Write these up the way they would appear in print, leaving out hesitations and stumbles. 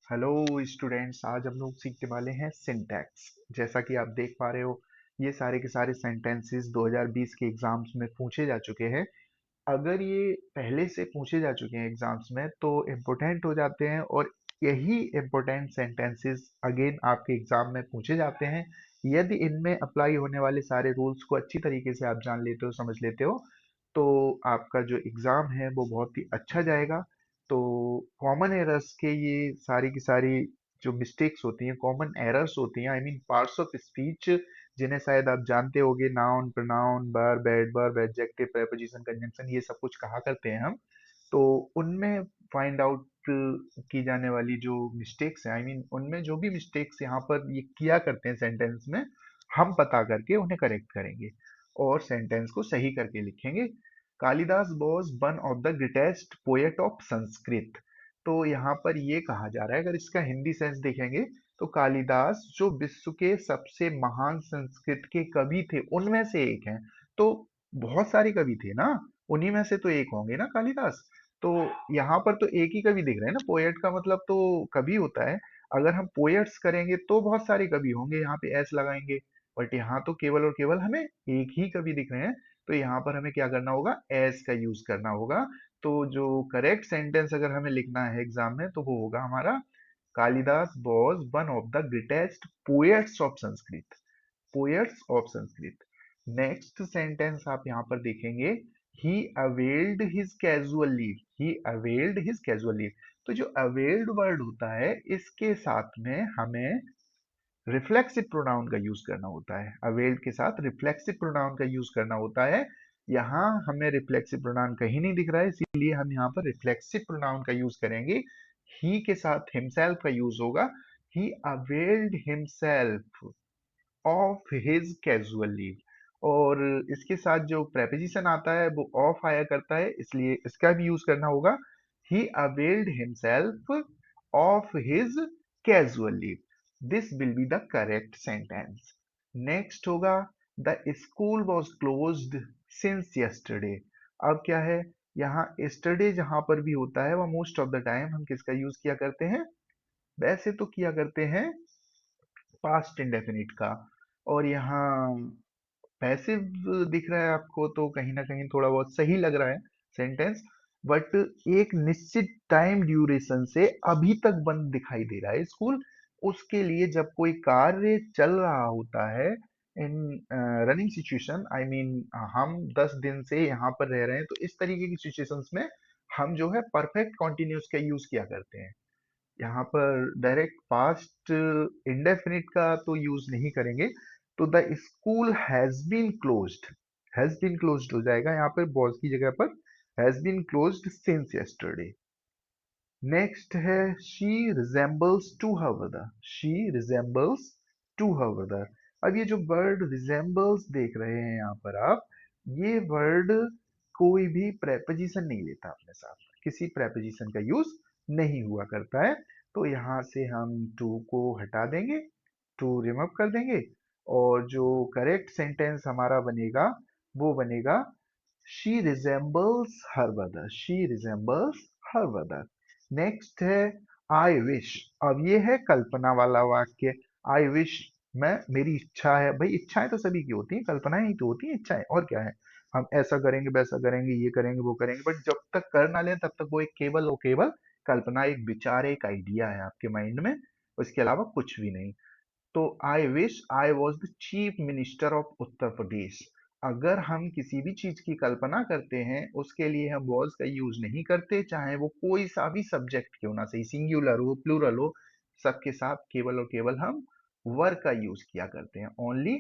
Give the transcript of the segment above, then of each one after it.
Hello students, आज हम लोग सीखने वाले हैं सिंटैक्स। जैसा कि आप देख पा रहे हो, ये सारे के सारे सेंटेंसेस 2020 के एग्जाम्स में पूछे जा चुके हैं। अगर ये पहले से पूछे जा चुके हैं एग्जाम्स में तो इम्पोर्टेंट हो जाते हैं, और यही इम्पोर्टेंट सेंटेंसेस अगेन आपके एग्जाम में पूछे जाते हैं। यदि इनमें अप्लाई होने वाले सारे रूल्स को अच्छी तरीके से आप जान लेते हो, समझ लेते हो, तो आपका जो एग्जाम है वो बहुत ही अच्छा जाएगा। तो कॉमन एरर्स के ये सारी की सारी जो मिस्टेक्स होती हैं, कॉमन एरर्स होती हैं, I mean parts of speech, जिन्हें शायद आप जानते होंगे, noun, pronoun, verb, adjective, preposition, conjunction, ये सब कुछ कहा करते हैं हम। तो उनमें फाइंड आउट की जाने वाली जो मिस्टेक्स हैं, आई मीन उनमें जो भी मिस्टेक्स यहाँ पर ये किया करते हैं सेंटेंस में, हम पता करके उन्हें करेक्ट करेंगे और सेंटेंस को सही करके लिखेंगे। Kalidas was one of the greatest poet of Sanskrit. तो यहाँ पर ये कहा जा रहा है, अगर इसका हिंदी सेंस देखेंगे तो कालिदास जो विश्व के सबसे महान संस्कृत के कवि थे उनमें से एक हैं। तो बहुत सारे कवि थे ना, उन्हीं में से तो एक होंगे ना कालिदास। तो यहाँ पर तो एक ही कवि दिख रहे हैं ना, पोएट का मतलब तो कवि होता है। अगर हम पोएट्स करेंगे तो बहुत सारे कवि होंगे, यहाँ पे एस लगाएंगे। बट यहाँ तो केवल और केवल हमें एक ही कवि दिख रहे हैं। तो यहाँ पर हमें क्या करना होगा, एस का यूज करना होगा। तो जो करेक्ट सेंटेंस अगर हमें लिखना है एग्जाम में तो वो होगा हमारा, Kalidas was one of the greatest poets of Sanskrit. Poets of Sanskrit. Next sentence आप यहाँ पर देखेंगे, ही अवेल्ड हिज कैजुअल लीव। ही अवेल्ड हिज कैजुअल लीव। तो जो अवेल्ड वर्ड होता है, इसके साथ में हमें रिफ्लेक्सिव प्रोनाउन का यूज करना होता है। अवेल्ड के साथ रिफ्लेक्सिव प्रोनाउन का यूज करना होता है। यहाँ हमें रिफ्लेक्सिव प्रोनाउन कहीं नहीं दिख रहा है, इसीलिए हम यहाँ पर रिफ्लेक्सिव प्रोनाउन का यूज करेंगे। ही के साथ हिमसेल्फ का यूज होगा। He availed himself of his casual leave. और इसके साथ जो प्रेपोजिशन आता है वो ऑफ आया करता है, इसलिए इसका भी यूज करना होगा। He availed himself of his casual leave. This will be the correct sentence. Next होगा, the school was closed since yesterday. अब क्या है, यहाँ यस्टरडे जहां पर भी होता है वह मोस्ट ऑफ द टाइम हम किसका यूज किया करते हैं, वैसे तो किया करते हैं पास्ट इंडेफिनिट का। और यहाँ पैसिव दिख रहा है आपको तो कहीं ना कहीं थोड़ा बहुत सही लग रहा है सेंटेंस। बट एक निश्चित टाइम ड्यूरेशन से अभी तक बंद दिखाई दे रहा है स्कूल। उसके लिए जब कोई कार्य चल रहा होता है इन रनिंग सिचुएशन, आई मीन हम 10 दिन से यहाँ पर रह रहे हैं, तो इस तरीके की सिचुएशंस में हम जो है परफेक्ट कॉन्टिन्यूस का यूज किया करते हैं। यहाँ पर डायरेक्ट पास्ट इंडेफिनिट का तो यूज नहीं करेंगे। तो the school has been closed, has been closed हो जाएगा यहाँ पर बॉज की जगह पर, has been closed since yesterday. Next है, she resembles to her brother. She resembles to her brother. अब ये जो वर्ड रिजेंबल्स देख रहे हैं यहाँ पर आप, ये वर्ड कोई भी प्रेपोजिशन नहीं लेता अपने साथ, किसी प्रेपोजिशन का यूज नहीं हुआ करता है। तो यहाँ से हम टू को हटा देंगे, टू रिमूव कर देंगे, और जो करेक्ट सेंटेंस हमारा बनेगा वो बनेगा, she resembles her brother. She resembles her brother. Next है, आई विश। अब ये है कल्पना वाला वाक्य। आई विश, मैं, मेरी इच्छा है। भाई इच्छाएं तो सभी की होती हैं, कल्पनाएं ही तो होती हैं इच्छाएं, और क्या है। हम ऐसा करेंगे, वैसा करेंगे, ये करेंगे, वो करेंगे, बट जब तक कर ना लें तब तक वो एक केवल और केवल कल्पना, एक विचार, एक आइडिया है आपके माइंड में, उसके अलावा कुछ भी नहीं। तो I wish I was the chief minister of Uttar Pradesh. अगर हम किसी भी चीज की कल्पना करते हैं उसके लिए हम वॉज का यूज नहीं करते, चाहे वो कोई सा भी सब्जेक्ट क्यों ना सही, सिंगुलर हो, प्लूरल हो, सबके साथ केवल और केवल हम वर का यूज किया करते हैं, ओनली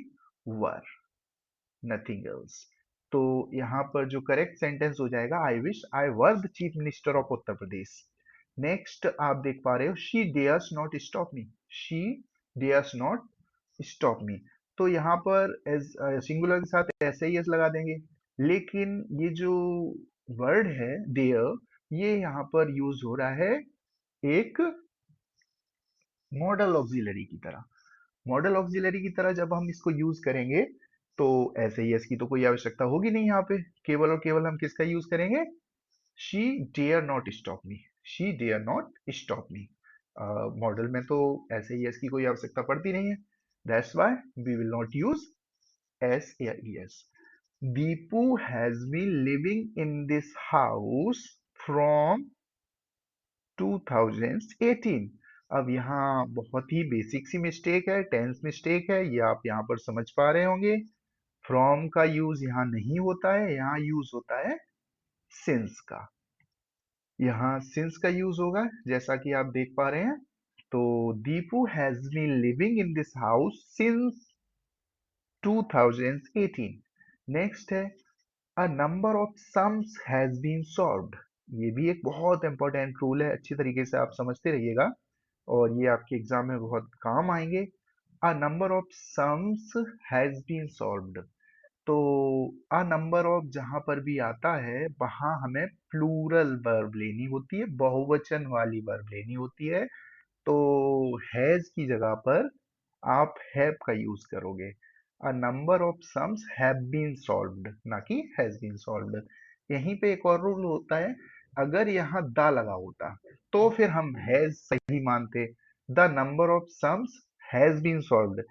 वर, नथिंग एल्स। तो यहाँ पर जो करेक्ट सेंटेंस हो जाएगा, आई wish I were the chief minister of Uttar Pradesh. Next आप देख पा रहे हो, she dares not stop me. She dares not stop मी। तो यहाँ पर एज सिंगुलर के साथ ऐसे ही एस लगा देंगे। लेकिन ये जो वर्ड है डेयर, ये यहाँ पर यूज हो रहा है एक मॉडल ऑक्सिलरी की तरह। मॉडल ऑक्सिलरी की तरह जब हम इसको यूज करेंगे तो ऐसे ही एस की तो कोई आवश्यकता होगी नहीं यहाँ पे, केवल और केवल हम किसका यूज करेंगे, she dare not stop me. She dare not stop me. Model में तो ऐसे ही एस की कोई आवश्यकता पड़ती नहीं है। That's why we will not use S या E S. Deepu has been living in this house from 2018। अब यहाँ बहुत ही बेसिक सी मिस्टेक है, टेंस मिस्टेक है, ये आप यहाँ पर समझ पा रहे होंगे। फ्रॉम का यूज यहाँ नहीं होता है, यहाँ यूज होता है सिंस का। यहाँ सिंस का यूज होगा जैसा कि आप देख पा रहे हैं। तो Deepu has been living in this house since 2018। Next है a number of sums has been solved. ये भी एक बहुत इंपॉर्टेंट रूल है, अच्छी तरीके से आप समझते रहिएगा और ये आपके एग्जाम में बहुत काम आएंगे। A number of sums has been solved. तो अ नंबर ऑफ जहां पर भी आता है वहां हमें प्लूरल वर्ब लेनी होती है, बहुवचन वाली वर्ब लेनी होती है। तो हैज की जगह पर आप हैव का यूज करोगे। A number of sums have been solved, ना कि हैज बीन सॉल्व्ड। यहीं पे एक और रूल होता है, अगर यहाँ द लगा होता तो फिर हम हैज सही मानते। The number of sums has been solved.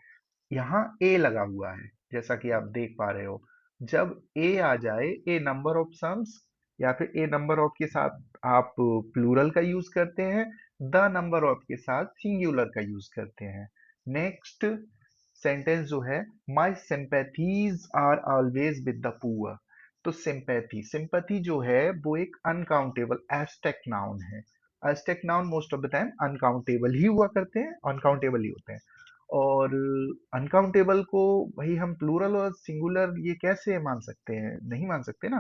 यहाँ ए लगा हुआ है जैसा कि आप देख पा रहे हो। जब ए आ जाए, ए नंबर ऑफ सम्स या फिर ए नंबर ऑफ के साथ आप प्लूरल का यूज करते हैं, द नंबर ऑफ के साथ सिंगुलर का यूज करते हैं। नेक्स्ट सेंटेंस जो है, my sympathies are always with the poor. तो सिंपैथी, सिंपैथी जो है वो एक अनकाउंटेबल एब्स्ट्रैक्ट नाउन है। Abstract noun most of the time uncountable ही हुआ करते हैं, अनकाउंटेबल ही होते हैं। और अनकाउंटेबल को भाई हम प्लूरल और सिंगुलर ये कैसे मान सकते हैं, नहीं मान सकते ना।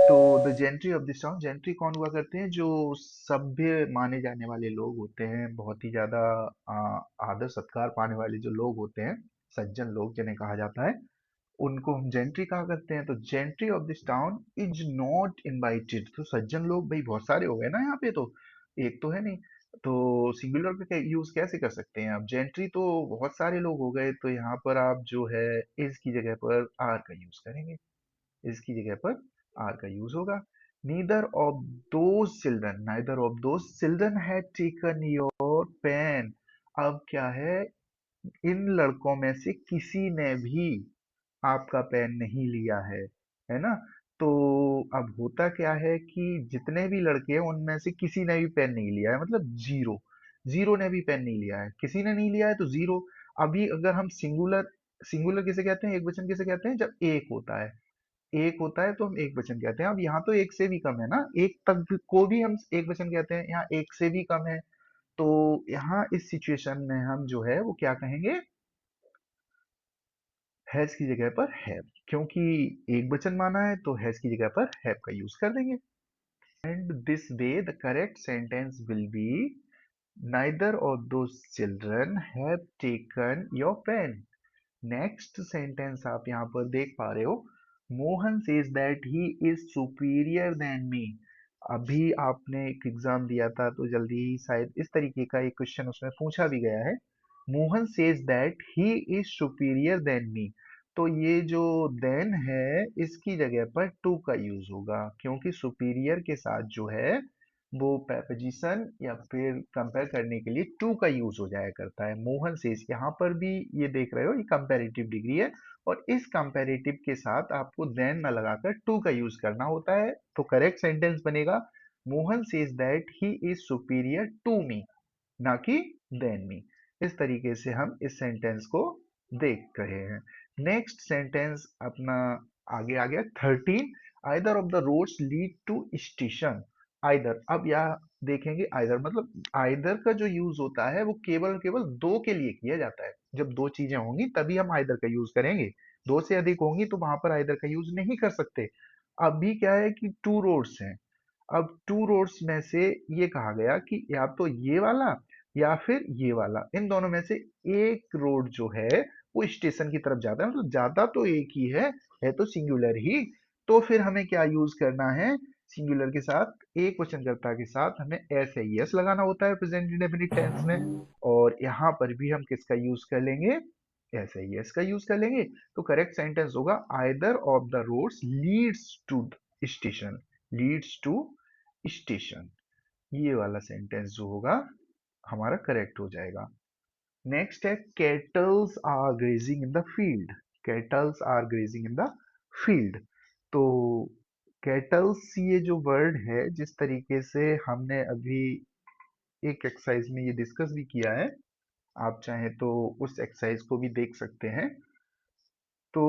तो the gentry of this town, gentry कौन हुआ करते हैं, जो सभ्य माने जाने वाले लोग होते हैं, बहुत ही ज्यादा आदर सत्कार पाने वाले जो लोग होते हैं, सज्जन लोग जिन्हें कहा जाता है, उनको हम जेंट्री कहा करते हैं। तो gentry of this town is not invited. तो सज्जन लोग भाई बहुत सारे हो गए ना यहाँ पे, तो एक तो है नहीं। तो सिंगुलर का यूज कैसे कर सकते हैं, अब जेंट्री तो बहुत सारे लोग हो गए, तो यहाँ पर आप जो है इज की जगह पर आर का यूज करेंगे। इसकी जगह पर आर का यूज होगा। Neither of those children, neither of those children had taken your pain. अब क्या है, इन लड़कों में से किसी ने भी आपका पेन नहीं लिया है ना। तो अब होता क्या है कि जितने भी लड़के हैं उनमें से किसी ने भी पेन नहीं लिया है, मतलब जीरो। जीरो ने भी पेन नहीं लिया है, किसी ने नहीं लिया है तो जीरो। अभी अगर हम सिंगुलर, सिंगुलर किसे कहते हैं, एक वचन किसे कहते हैं, जब एक होता है, एक होता है तो हम एक वचन कहते हैं। अब यहाँ तो एक से भी कम है ना, एक तक को भी हम एक वचन कहते हैं, यहाँ एक से भी कम है। तो यहाँ इस सिचुएशन में हम जो है वो क्या कहेंगे, हैज की जगह पर हैव। क्योंकि एक वचन माना है तो हैज की जगह पर हैव का यूज कर देंगे। And this way the correct sentence will be neither of those children have taken your pain. Next sentence आप यहाँ पर देख पा रहे हो, Mohan says that he is superior than me. अभी आपने एक एग्जाम दिया था तो जल्दी ही शायद इस तरीके का एक क्वेश्चन उसमें पूछा भी गया है। Mohan says that he is superior than मी। तो ये जो देन है इसकी जगह पर टू का यूज होगा, क्योंकि सुपीरियर के साथ जो है वो preposition या फिर कंपेयर करने के लिए टू का यूज हो जाया करता है। मोहन से यहाँ पर भी ये देख रहे हो, ये कंपैरेटिव डिग्री है और इस कंपैरेटिव के साथ आपको देन न लगाकर टू का यूज करना होता है। तो करेक्ट सेंटेंस बनेगा, Mohan says that he is superior to me, ना कि देन मी। इस तरीके से हम इस सेंटेंस को देख रहे हैं। नेक्स्ट सेंटेंस अपना आगे आ गया 13, either of the roads lead to station. Either, अब यहाँ देखेंगे आइदर मतलब आइदर का जो यूज होता है वो केवल केवल दो के लिए किया जाता है। जब दो चीजें होंगी तभी हम आइदर का यूज करेंगे, दो से अधिक होंगी तो वहां पर आइदर का यूज नहीं कर सकते। अभी क्या है कि टू रोड्स हैं, अब टू रोड्स में से ये कहा गया कि या तो ये वाला या फिर ये वाला, इन दोनों में से एक रोड जो है वो स्टेशन की तरफ जाता है, मतलब जाता तो एक ही है तो सिंगुलर ही। तो फिर हमें क्या यूज करना है, सिंगुलर के साथ एक वचनकर्ता के साथ हमें एस या यस लगाना होता है प्रेजेंट इंडेफिनिट टेंस में। और यहाँ पर भी हम किसका यूज कर लेंगे, एस या यस का यूज कर लेंगे। तो करेक्ट सेंटेंस होगा either of the roads leads to station, leads to station. ये वाला सेंटेंस जो होगा हमारा करेक्ट हो जाएगा। नेक्स्ट है cattles are grazing in the field. Cattles are grazing in the field. तो कैटल्स ये जो वर्ड है, जिस तरीके से हमने अभी एक एक्सरसाइज में ये डिस्कस भी किया है, आप चाहें तो उस एक्सरसाइज को भी देख सकते हैं। तो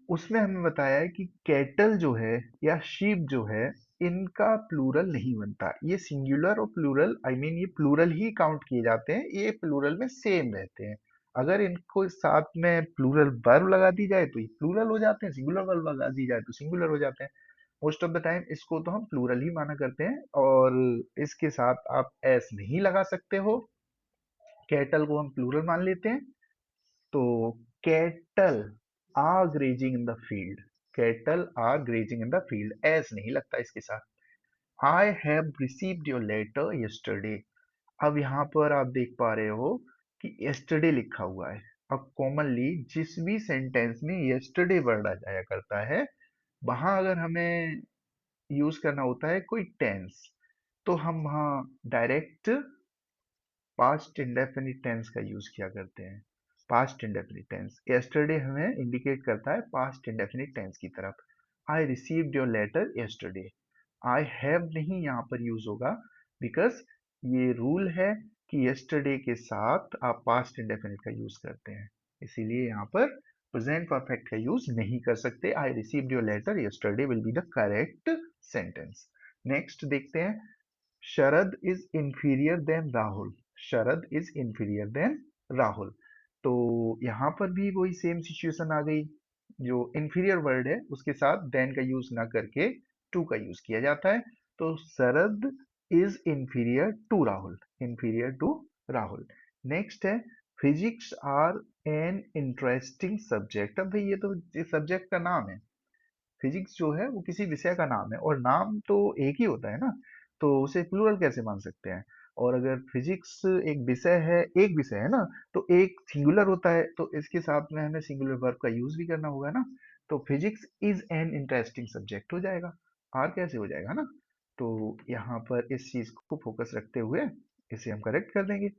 उसमें हमें बताया है कि कैटल जो है या शीप जो है, इनका प्लूरल नहीं बनता। ये सिंगुलर और प्लूरल, आई मीन ये प्लूरल ही काउंट किए जाते हैं, ये प्लूरल में सेम रहते हैं। अगर इनको साथ में प्लूरल वर्ब लगा दी जाए तो ये प्लूरल हो जाते हैं, सिंगुलर वर्ब लगा दी जाए तो सिंगुलर हो जाते हैं। मोस्ट ऑफ द टाइम इसको तो हम प्लूरल ही माना करते हैं, और इसके साथ आप एस नहीं लगा सकते हो। कैटल को हम प्लूरल मान लेते हैं। तो cattle are grazing in the field. Cattle are grazing in the field, S नहीं लगता इसके साथ। I have received your letter yesterday. अब यहाँ पर आप देख पा रहे हो कि यस्टरडे लिखा हुआ है। अब कॉमनली जिस भी सेंटेंस में यस्टरडे वर्ड आ जाया करता है, वहां अगर हमें यूज करना होता है कोई टेंस, तो हम वहाँ डायरेक्ट पास्ट इंडेफिनिट टेंस का यूज किया करते हैं। पास्ट इंडेफिनिट टेंस, यस्टरडे हमें इंडिकेट करता है पास्ट इंडेफिनिट टेंस की तरफ। I received your letter yesterday. I have नहीं यहाँ पर यूज होगा, बिकॉज ये रूल है कि यस्टरडे के साथ आप पास्ट इंडेफिनिट का यूज करते हैं, इसीलिए यहाँ पर प्रेजेंट परफेक्ट का यूज नहीं कर सकते। I received your letter yesterday will be the correct sentence. Next देखते हैं, Sharad is inferior than Rahul. Sharad is inferior than Rahul. तो यहाँ पर भी वही सेम सिचुएशन आ गई। जो इंफीरियर वर्ड है उसके साथ देन का यूज ना करके टू का यूज किया जाता है। तो Sharad is inferior to Rahul. Inferior to Rahul. Next है, physics are an interesting subject. अब भाई ये तो सब्जेक्ट का नाम है। फिजिक्स जो है वो किसी विषय का नाम है, और नाम तो एक ही होता है ना, तो उसे प्लूरल कैसे मान सकते हैं। और अगर फिजिक्स एक विषय है, एक विषय है ना, तो एक सिंगुलर होता है, तो इसके साथ में हमें सिंगुलर वर्ब का यूज भी करना होगा ना। तो physics is an interesting subject हो जाएगा, आर कैसे हो जाएगा ना। तो यहाँ पर इस चीज को फोकस रखते हुए इसे हम करेक्ट कर देंगे।